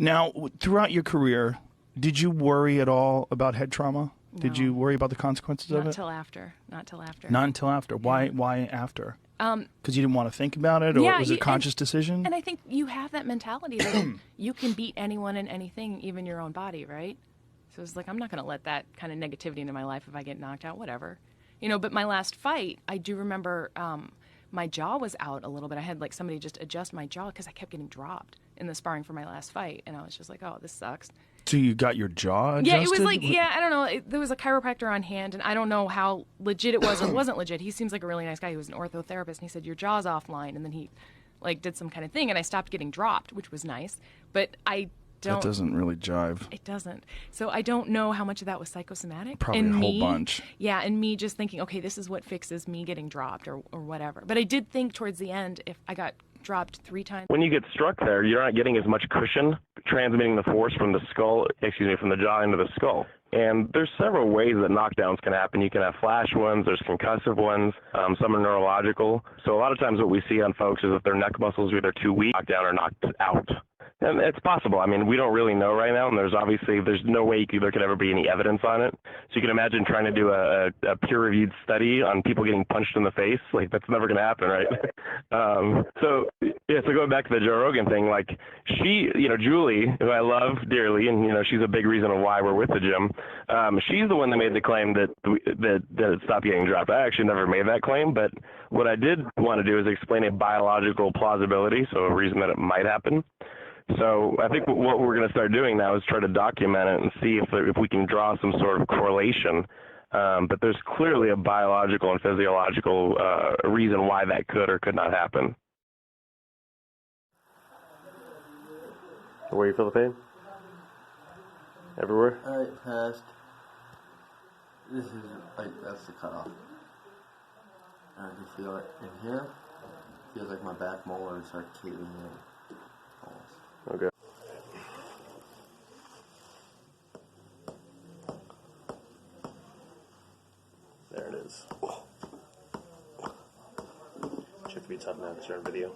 Now, throughout your career, did you worry at all about head trauma? No. Did you worry about the consequences of it? Not till after. Not till after. Not until after. Why? Yeah. Why after? Because you didn't want to think about it, or Yeah, was it a conscious decision? And I think you have that mentality that you can beat anyone and anything, even your own body, right? So it's like, I'm not going to let that kind of negativity into my life if I get knocked out, whatever. But my last fight, I do remember my jaw was out a little bit. I had like somebody just adjust my jaw because I kept getting dropped in the sparring for my last fight. And I was just like, oh, this sucks. So you got your jaw adjusted? Yeah, it was like, I don't know. There was a chiropractor on hand, and I don't know how legit it was or wasn't legit. He seems like a really nice guy. He was an orthotherapist, and he said, your jaw's offline. And then he did some kind of thing, and I stopped getting dropped, which was nice. But I don't... That doesn't really jive. It doesn't. So I don't know how much of that was psychosomatic. Probably a whole bunch. Yeah, and me just thinking, okay, this is what fixes me getting dropped or whatever. But I did think towards the end, if I got dropped 3 times. When you get struck there, you're not getting as much cushion transmitting the force from the jaw into the skull. And there's several ways that knockdowns can happen. You can have flash ones, there's concussive ones, some are neurological. So a lot of times what we see on folks is that their neck muscles are either too weak, knocked down, or knocked out. And it's possible. I mean, we don't really know right now, and there's no way there could ever be any evidence on it. So you can imagine trying to do a peer-reviewed study on people getting punched in the face. Like, that's never going to happen, right? So going back to the Joe Rogan thing, like, she, Julie, who I love dearly, and, she's a big reason of why we're with the gym, she's the one that made the claim that it stopped getting dropped. I actually never made that claim, but what I did want to do is explain a biological plausibility, so a reason that it might happen. So I think what we're going to start doing now is try to document it and see if we can draw some sort of correlation. But there's clearly a biological and physiological reason why that could or could not happen. Where you feel the pain? Everywhere? All right, past. This is that's the cutoff. I can feel it in here. Feels like my back molars are caving in. Okay. There it is. Should be tough now because you're on video.